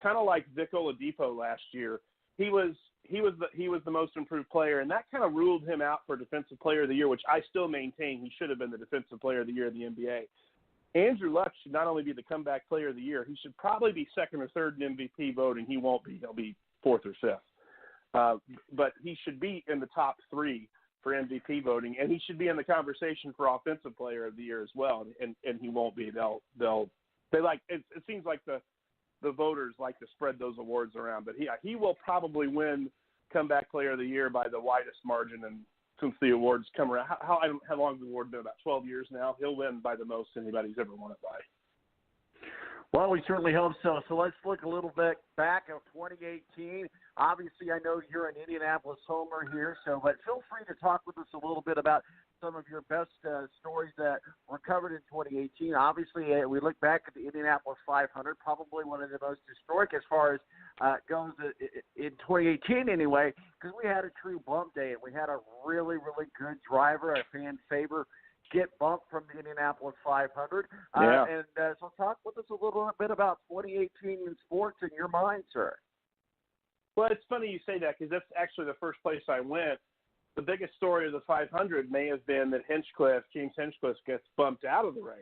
kind of like Vic Oladipo last year. He was the most improved player, and that kind of ruled him out for Defensive Player of the Year, which I still maintain he should have been the Defensive Player of the Year in the NBA. Andrew Luck should not only be the Comeback Player of the Year, he should probably be second or third in MVP voting. He won't be. He'll be fourth or fifth. But he should be in the top three for MVP voting, and he should be in the conversation for Offensive Player of the Year as well. And he won't be. They like it seems like the voters like to spread those awards around, but he will probably win Comeback Player of the Year by the widest margin. And since the awards come around, how long has the award been? About 12 years now. He'll win by the most anybody's ever won it by. Well, we certainly hope so. So let's look a little bit back at 2018. Obviously, I know you're an Indianapolis homer here, but feel free to talk with us a little bit about some of your best stories that were covered in 2018. Obviously, we look back at the Indianapolis 500, probably one of the most historic as far as goes in 2018 anyway, because we had a true bump day, and we had a really, really good driver, a fan favorite, get bumped from the Indianapolis 500. So talk with us a little bit about 2018 in sports in your mind, sir. Well, it's funny you say that because that's actually the first place I went. The biggest story of the 500 may have been that James Hinchcliffe gets bumped out of the race,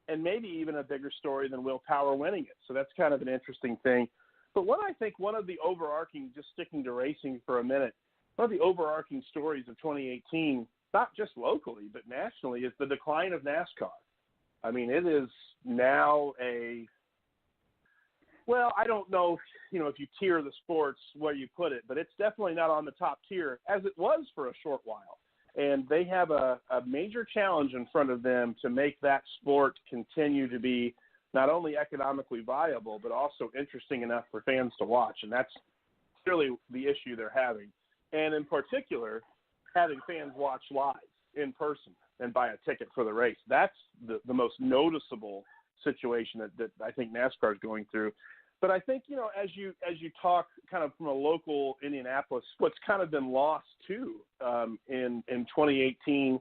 and maybe even a bigger story than Will Power winning it. So that's kind of an interesting thing. But what I think one of the overarching, just sticking to racing for a minute, one of the overarching stories of 2018, not just locally but nationally, is the decline of NASCAR. I mean, it is now I don't know, if you tier the sports where you put it, but it's definitely not on the top tier as it was for a short while. And they have a major challenge in front of them to make that sport continue to be not only economically viable, but also interesting enough for fans to watch. And that's really the issue they're having. And in particular, having fans watch live in person and buy a ticket for the race. That's the most noticeable situation that I think NASCAR is going through. But I think, as you talk kind of from a local Indianapolis, what's kind of been lost too in 2018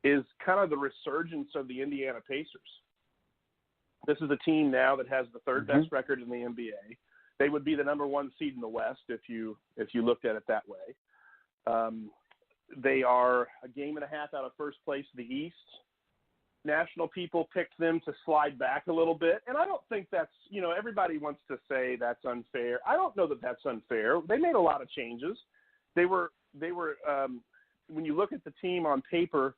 is kind of the resurgence of the Indiana Pacers. This is a team now that has the third best record in the NBA. They would be the number one seed in the West if you looked at it that way. They are a game and a half out of first place in the East. National people picked them to slide back a little bit, and I don't think that's, everybody wants to say that's unfair. I don't know that that's unfair. They made a lot of changes. They were when you look at the team on paper,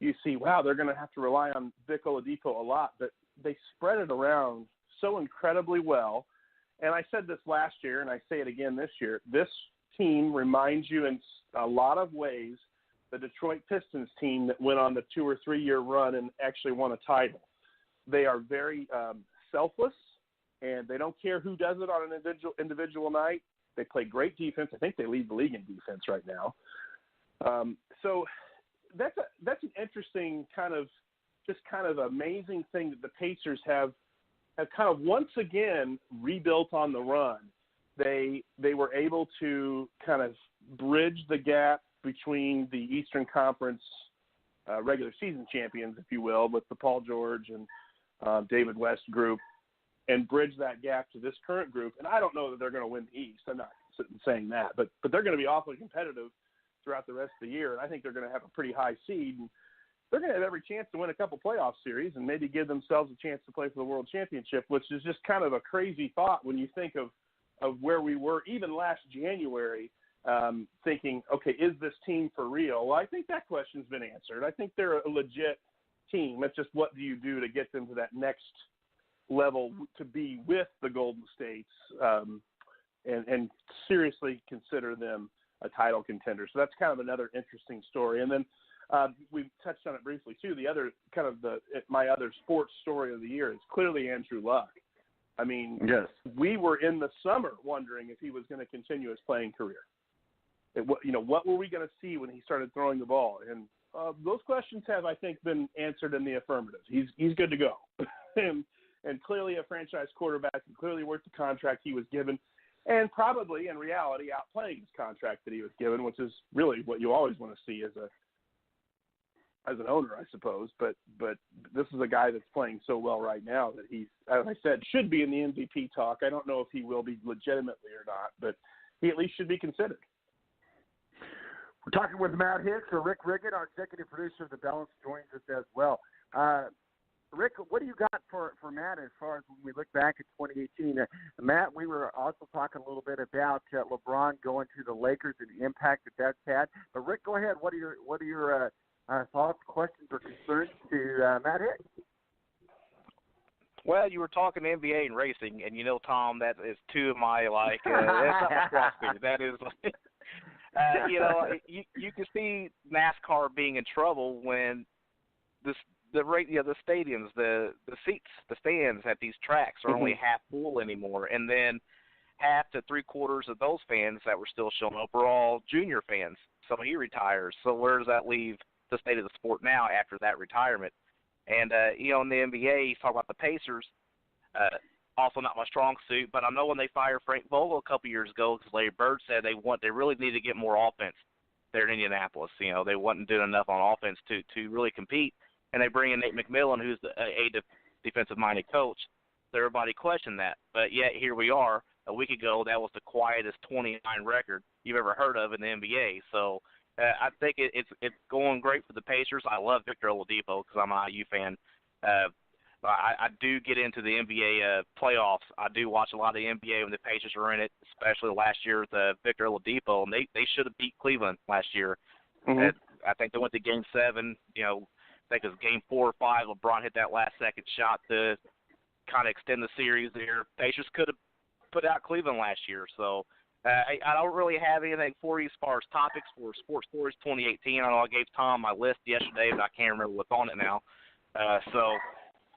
you see, wow, they're going to have to rely on Vic Oladipo a lot, but they spread it around so incredibly well. And I said this last year, and I say it again this year, this team reminds you in a lot of ways the Detroit Pistons team that went on the 2 or 3 year run and actually won a title. They are very selfless, and they don't care who does it on an individual night. They play great defense. I think they lead the league in defense right now. So that's an interesting kind of amazing thing that the Pacers have kind of once again rebuilt on the run. They were able to kind of bridge the gap between the Eastern Conference regular season champions, if you will, with the Paul George and David West group, and bridge that gap to this current group. And I don't know that they're going to win the East. I'm not saying that, but they're going to be awfully competitive throughout the rest of the year. And I think they're going to have a pretty high seed. And they're going to have every chance to win a couple playoff series and maybe give themselves a chance to play for the World Championship, which is just kind of a crazy thought when you think of where we were even last January, thinking, okay, is this team for real? Well, I think that question's been answered. I think they're a legit team. It's just what do you do to get them to that next level to be with the Golden States and seriously consider them a title contender. So that's kind of another interesting story. And then we touched on it briefly too. The other kind of my other sports story of the year is clearly Andrew Luck. I mean, yes, we were in the summer wondering if he was going to continue his playing career. What were we going to see when he started throwing the ball? And those questions have, I think, been answered in the affirmative. He's good to go, and clearly a franchise quarterback, and clearly worth the contract he was given, and probably in reality outplaying his contract that he was given, which is really what you always want to see as as an owner, I suppose. But this is a guy that's playing so well right now that he's, as I said, should be in the MVP talk. I don't know if he will be legitimately or not, but he at least should be considered. We're talking with Matt Hicks, or Rick Riggin, our executive producer of The Balance, joins us as well. Rick, what do you got for Matt as far as when we look back at 2018? Matt, we were also talking a little bit about LeBron going to the Lakers and the impact that that's had. But Rick, go ahead. What are your thoughts, questions, or concerns to Matt Hicks? Well, you were talking NBA and racing, and Tom, that is two of my that's not my cross feed. That is you can see NASCAR being in trouble when the stadiums, the seats, the stands at these tracks are only half full anymore, and then half to three-quarters of those fans that were still showing up were all junior fans. So he retires. So where does that leave the state of the sport now after that retirement? And in the NBA, you talk about the Pacers. Also not my strong suit, but I know when they fired Frank Vogel a couple years ago, because Larry Bird said they really need to get more offense there in Indianapolis. They wasn't doing enough on offense to really compete. And they bring in Nate McMillan, who's a defensive-minded coach. So everybody questioned that. But yet here we are. A week ago, that was the quietest 29 record you've ever heard of in the NBA. So I think it's going great for the Pacers. I love Victor Oladipo because I'm an IU fan. I do get into the NBA playoffs. I do watch a lot of the NBA when the Pacers were in it, especially last year with Victor Oladipo. And they should have beat Cleveland last year. Mm-hmm. I think they went to Game 7, I think it was Game 4 or 5. LeBron hit that last-second shot to kind of extend the series there. Pacers could have put out Cleveland last year. So I don't really have anything for you as far as topics for Sports Stories 2018. I know I gave Tom my list yesterday, but I can't remember what's on it now. So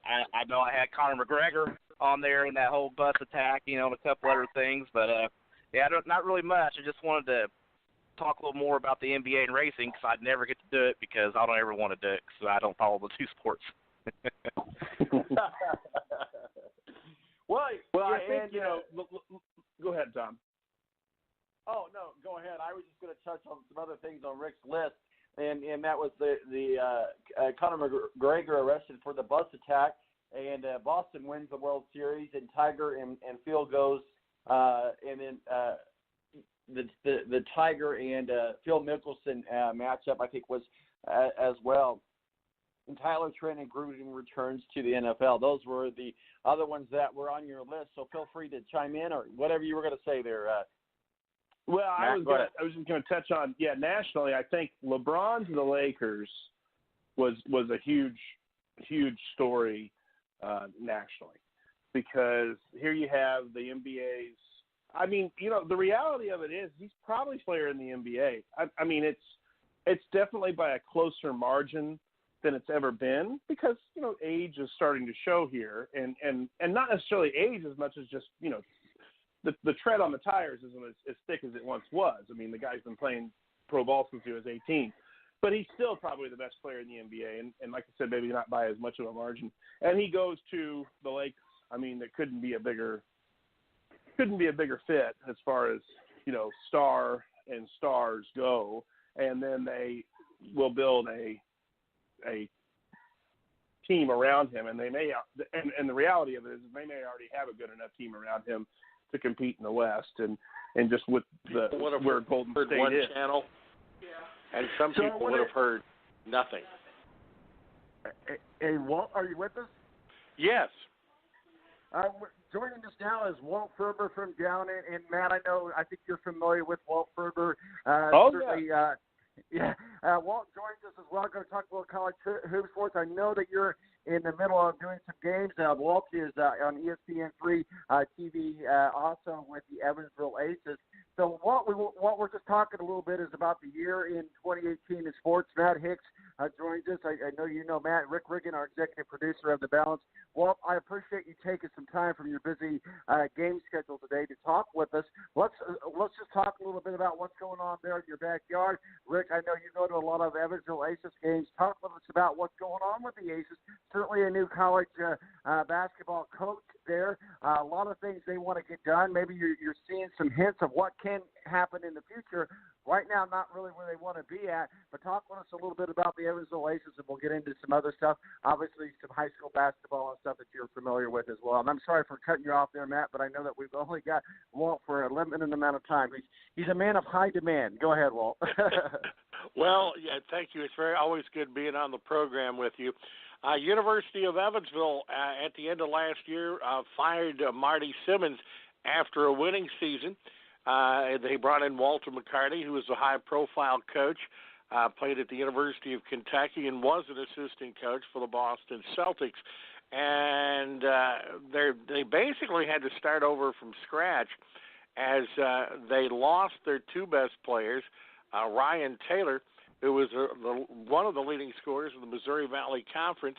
I know I had Conor McGregor on there in that whole bus attack, and a couple other things. But, not really much. I just wanted to talk a little more about the NBA and racing because I'd never get to do it because I don't ever want to do it because I don't follow the two sports. well, I think, go ahead, Tom. Oh, no, go ahead. I was just going to touch on some other things on Rick's list, and that was the Conor McGregor arrested for the bus attack, and Boston wins the World Series, and Tiger and Phil goes, and then the Tiger and Phil Mickelson matchup, I think, was as well. And Tyler Trent and Gruden returns to the NFL. Those were the other ones that were on your list, so feel free to chime in or whatever you were going to say there. Well, I was just going to touch on, nationally, I think LeBron to the Lakers was a huge, huge story nationally because here you have the NBA's. I mean, the reality of it is he's probably player in the NBA. I mean, it's definitely by a closer margin than it's ever been because, age is starting to show here and not necessarily age as much as just, the tread on the tires isn't as thick as it once was. I mean, the guy's been playing pro ball since he was 18, but he's still probably the best player in the NBA. And like I said, maybe not by as much of a margin. And he goes to the Lakers. I mean, there couldn't be a bigger fit as far as, star and stars go. And then they will build a team around him. And they may, and the reality of it is they may already have a good enough team around him to compete in the West. And just with where Golden State one is. Channel, and some people would have heard nothing. Hey, Walt, are you with us? Yes. Joining us now is Walt Ferber from down in, and Matt, I think you're familiar with Walt Ferber. Certainly, yeah. Walt joins us as well. Going to talk a little college hoop sports. I know that you're in the middle of doing some games. Walt is on ESPN3 TV, also with the Evansville Aces. So what we're just talking a little bit is about the year in 2018 in sports. Matt Hicks joins us. I know you know Matt. Rick Riggin, our executive producer of The Balance. Walt, I appreciate you taking some time from your busy game schedule today to talk with us. Let's just talk a little bit about what's going on there in your backyard. Rick, I know you go to a lot of Evansville Aces games. Talk with us about what's going on with the Aces. Certainly a new college basketball coach there. A lot of things they want to get done. Maybe you're seeing some hints of what can happen in the future. Right now, not really where they want to be at, but talk with us a little bit about the Evansville Aces, and we'll get into some other stuff. Obviously, some high school basketball and stuff that you're familiar with as well. And I'm sorry for cutting you off there, Matt, but I know that we've only got Walt for a limited amount of time. He's a man of high demand. Go ahead, Walt. Well, yeah, thank you. It's always good being on the program with you. University of Evansville, at the end of last year, fired Marty Simmons after a winning season. They brought in Walter McCarty, who was a high-profile coach, played at the University of Kentucky and was an assistant coach for the Boston Celtics. And they basically had to start over from scratch as they lost their two best players, Ryan Taylor, who was one of the leading scorers in the Missouri Valley Conference,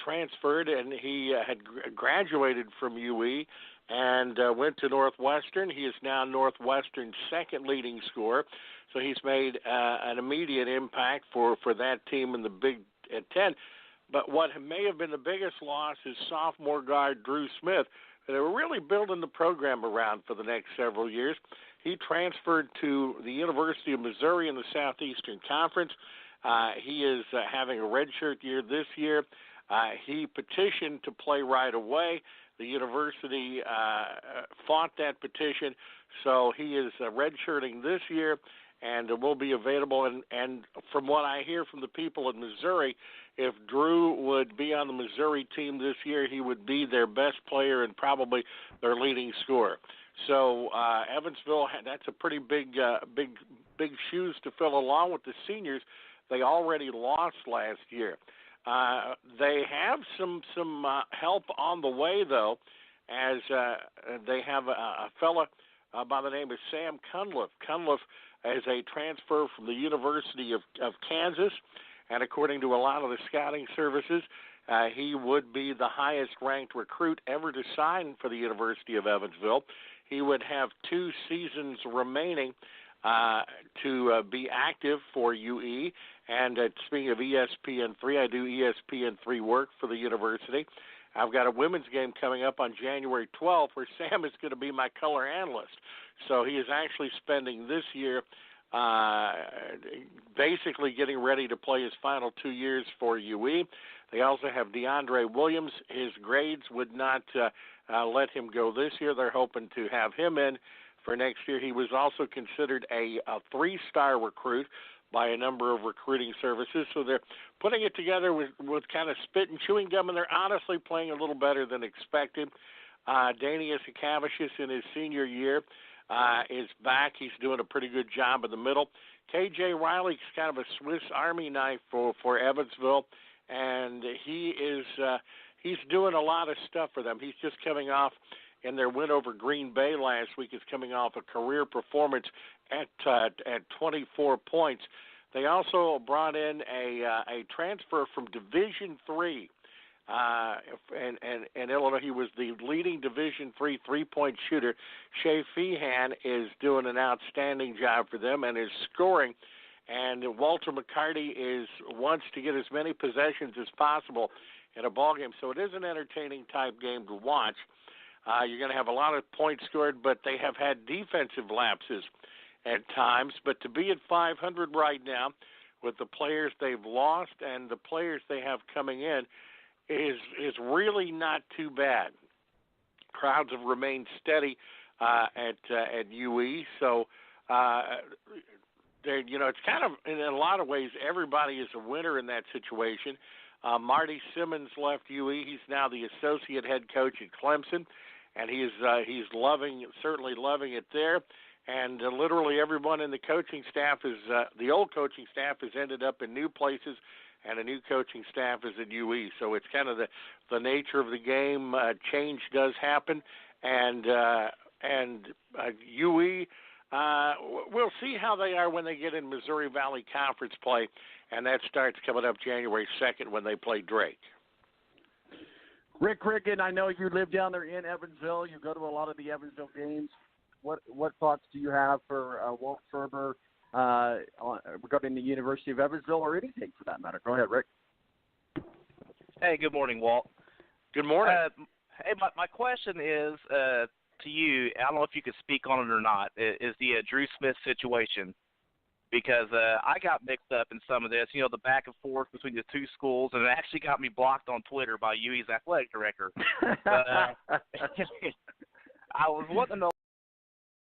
transferred, and he had graduated from UE and went to Northwestern. He is now Northwestern's second leading scorer, so he's made an immediate impact for that team in the Big Ten. But what may have been the biggest loss is sophomore guard Drew Smith. They were really building the program around for the next several years. He transferred to the University of Missouri in the Southeastern Conference. He is having a redshirt year this year. He petitioned to play right away. The university fought that petition, so he is redshirting this year and will be available. And from what I hear from the people in Missouri, if Drew would be on the Missouri team this year, he would be their best player and probably their leading scorer. So Evansville, that's a pretty big shoes to fill, along with the seniors they already lost last year. They have some help on the way, though, as they have a fella by the name of Sam Cunliffe. Cunliffe is a transfer from the University of Kansas, and according to a lot of the scouting services, he would be the highest-ranked recruit ever to sign for the University of Evansville. He would have 2 seasons remaining to be active for UE. And speaking of ESPN3, I do ESPN3 work for the university. I've got a women's game coming up on January 12th where Sam is going to be my color analyst. So he is actually spending this year basically getting ready to play his final 2 years for UE. They also have DeAndre Williams. His grades would not let him go this year. They're hoping to have him in for next year. He was also considered a 3-star recruit by a number of recruiting services. So they're putting it together with kind of spit and chewing gum, and they're honestly playing a little better than expected. Danius Akavicius in his senior year is back. He's doing a pretty good job in the middle. K.J. Riley's kind of a Swiss Army knife for Evansville, and he's doing a lot of stuff for them. He's just coming off, in their win over Green Bay last week, is coming off a career performance at 24 points. They also brought in a transfer from Division III in Illinois. He was the leading Division III three-point shooter. Shea Feehan is doing an outstanding job for them and is scoring. And Walter McCarty wants to get as many possessions as possible in a ball game. So it is an entertaining type game to watch. You're going to have a lot of points scored, but they have had defensive lapses at times. But to be at 500 right now with the players they've lost and the players they have coming in is really not too bad. Crowds have remained steady at UE, so it's kind of, in a lot of ways, everybody is a winner in that situation. Marty Simmons left UE. He's now the associate head coach at Clemson, and he's certainly loving it there. And literally everyone in the coaching staff the old coaching staff has ended up in new places, and a new coaching staff is at UE. So it's kind of the nature of the game. Change does happen, and UE. We'll see how they are when they get in Missouri Valley Conference play, and that starts coming up January 2nd when they play Drake. Rick Riggin, I know you live down there in Evansville. You go to a lot of the Evansville games. What thoughts do you have for Walt Ferber regarding the University of Evansville, or anything for that matter? Go ahead, Rick. Hey, good morning, Walt. Good morning. Hey, my question is to you. I don't know if you could speak on it or not. Is the Drew Smith situation? Because I got mixed up in some of this, the back and forth between the two schools, and it actually got me blocked on Twitter by UE's athletic director. But, I was wanting to know